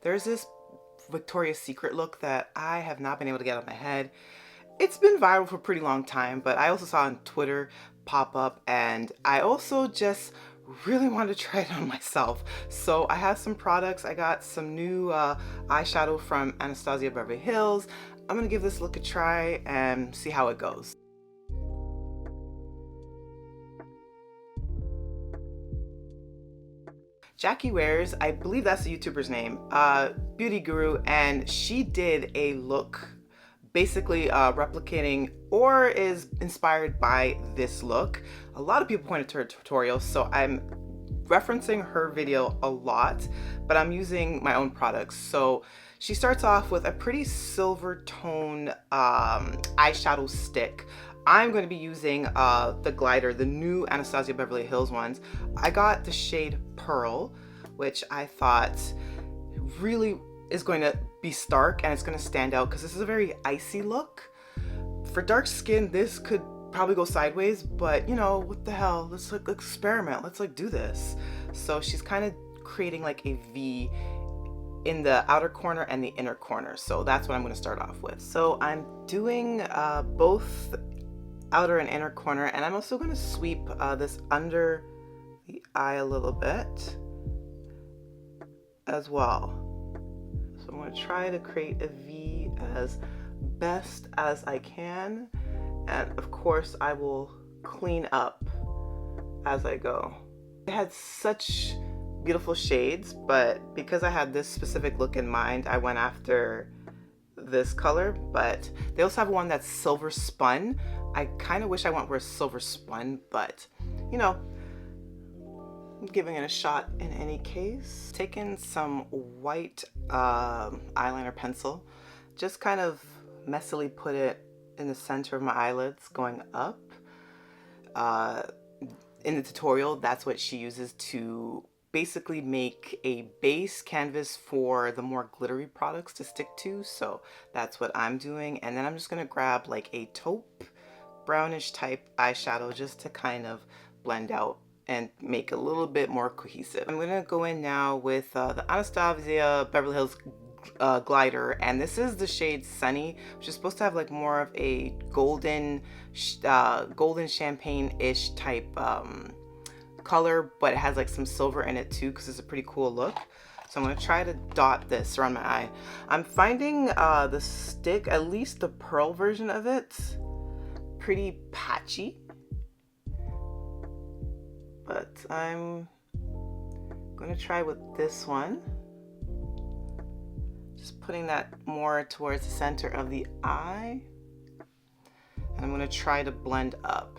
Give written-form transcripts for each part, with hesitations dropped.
There's this Victoria's Secret look that I have not been able to get out of my head. It's been viral for a pretty long time, but I also saw it on Twitter pop up, and I also just really wanted to try it on myself. So I have some products. I got some new eyeshadow from Anastasia Beverly Hills. I'm gonna give this look a try and see how it goes. Jackie Wears, I believe that's the YouTuber's name, beauty guru, and she did a look basically replicating or is inspired by this look. A lot of people pointed to her tutorial, so I'm referencing her video a lot, but I'm using my own products. So she starts off with a pretty silver tone eyeshadow stick. I'm going to be using the GLIDR, the new Anastasia Beverly Hills ones. I got the shade Pearl, which I thought really is going to be stark and it's going to stand out because this is a very icy look. For dark skin, this could probably go sideways, but you know, what the hell? Let's like experiment. Let's like do this. So she's kind of creating like a V in the outer corner and the inner corner. So that's what I'm going to start off with. So I'm doing both outer and inner corner, and I'm also going to sweep this under the eye a little bit as well. So I'm going to try to create a V as best as I can, and of course I will clean up as I go. I had such beautiful shades, but because I had this specific look in mind, I went after this color. But they also have one that's silver spun. I kind of wish I went for a silver spun, but you know, I'm giving it a shot in any case. Taking some white eyeliner pencil, just kind of messily put it in the center of my eyelids going up. In the tutorial, that's what she uses to basically make a base canvas for the more glittery products to stick to. So that's what I'm doing. And then I'm just gonna grab like a taupe brownish type eyeshadow just to kind of blend out and make a little bit more cohesive. I'm gonna go in now with the Anastasia Beverly Hills GLIDR, and this is the shade Sunny, which is supposed to have like more of a golden champagne-ish type color, but it has like some silver in it too because it's a pretty cool look. So I'm going to try to dot this around my eye. I'm finding the stick, at least the pearl version of it, pretty patchy, but I'm going to try with this one. Just putting that more towards the center of the eye, and I'm going to try to blend up.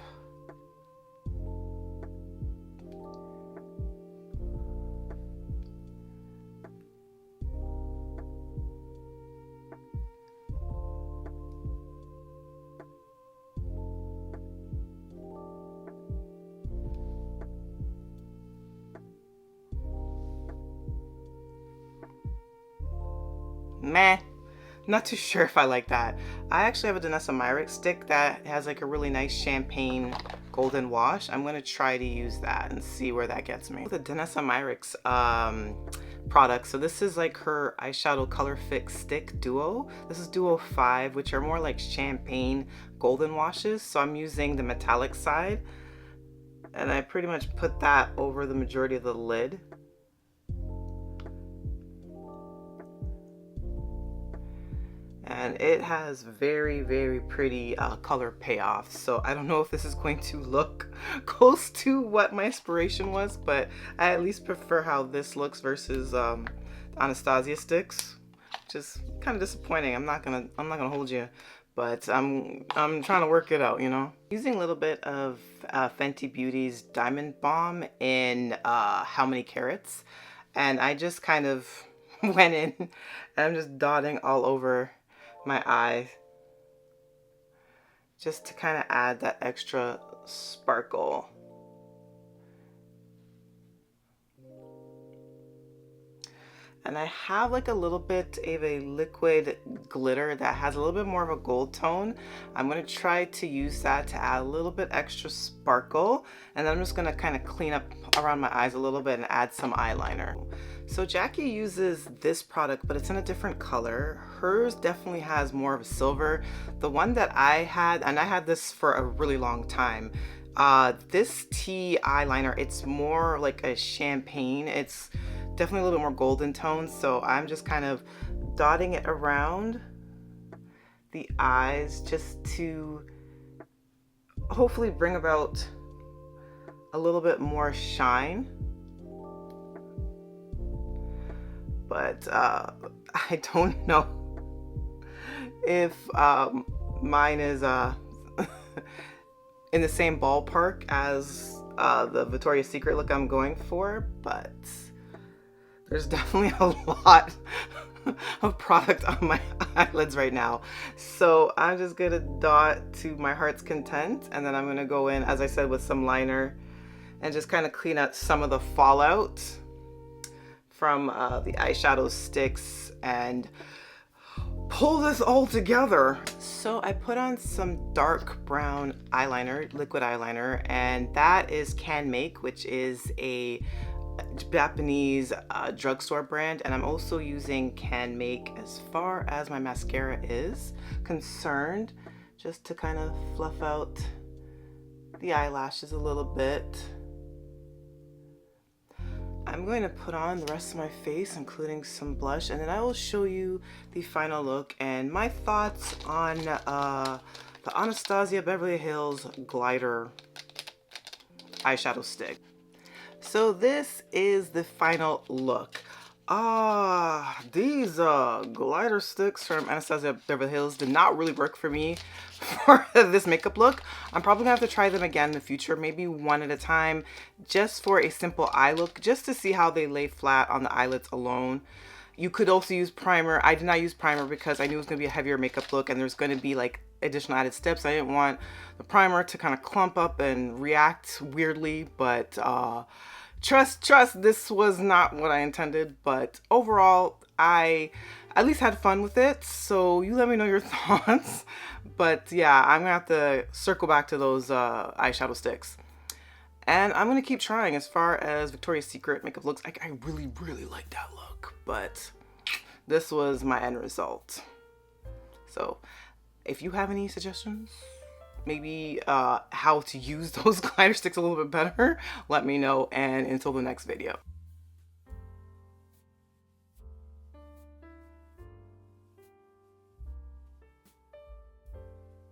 Meh, not too sure if I like that. I actually have a Danessa Myricks stick that has like a really nice champagne golden wash. I'm gonna try to use that and see where that gets me. The Danessa Myricks product. So this is like her eyeshadow Colorfix stick duo. This is duo 5, which are more like champagne golden washes. So I'm using the metallic side, and I pretty much put that over the majority of the lid. And it has very, very pretty color payoff. So I don't know if this is going to look close to what my inspiration was, but I at least prefer how this looks versus Anastasia sticks, which is kind of disappointing. I'm not gonna hold you, but I'm trying to work it out, you know. Using a little bit of Fenty Beauty's Diamond Bomb in How Many Carats, and I just kind of went in and I'm just dotting all over my eye just to kind of add that extra sparkle. And I have like a little bit of a liquid glitter that has a little bit more of a gold tone. I'm going to try to use that to add a little bit extra sparkle, and then I'm just going to kind of clean up around my eyes a little bit and add some eyeliner. So Jackie uses this product, but it's in a different color. Hers definitely has more of a silver. The one that I had, and I had this for a really long time, this tea eyeliner, it's more like a champagne. It's definitely a little bit more golden tones, so I'm just kind of dotting it around the eyes just to hopefully bring about a little bit more shine. But I don't know if mine is in the same ballpark as the Victoria's Secret look I'm going for, but there's definitely a lot of product on my eyelids right now. So I'm just gonna dot to my heart's content, and then I'm gonna go in, as I said, with some liner and just kind of clean out some of the fallout from the eyeshadow sticks and pull this all together. So I put on some dark brown eyeliner, liquid eyeliner, and that is Canmake, which is a Japanese drugstore brand. And I'm also using Canmake as far as my mascara is concerned, just to kind of fluff out the eyelashes a little bit. I'm going to put on the rest of my face, including some blush, and then I will show you the final look and my thoughts on the Anastasia Beverly Hills GLIDR eyeshadow stick. So this is the final look. These glider sticks from Anastasia Beverly Hills did not really work for me for this makeup look. I'm probably gonna have to try them again in the future, maybe one at a time, just for a simple eye look, just to see how they lay flat on the eyelids alone. You could also use primer. I did not use primer because I knew it was gonna be a heavier makeup look and there's gonna be like additional added steps. I didn't want the primer to kind of clump up and react weirdly, but trust, this was not what I intended. But overall, I at least had fun with it, so you let me know your thoughts. But yeah, I'm gonna have to circle back to those eyeshadow sticks, and I'm gonna keep trying. As far as Victoria's Secret makeup looks, I really like that look, but this was my end result. So if you have any suggestions, maybe how to use those glider sticks a little bit better, let me know. And until the next video.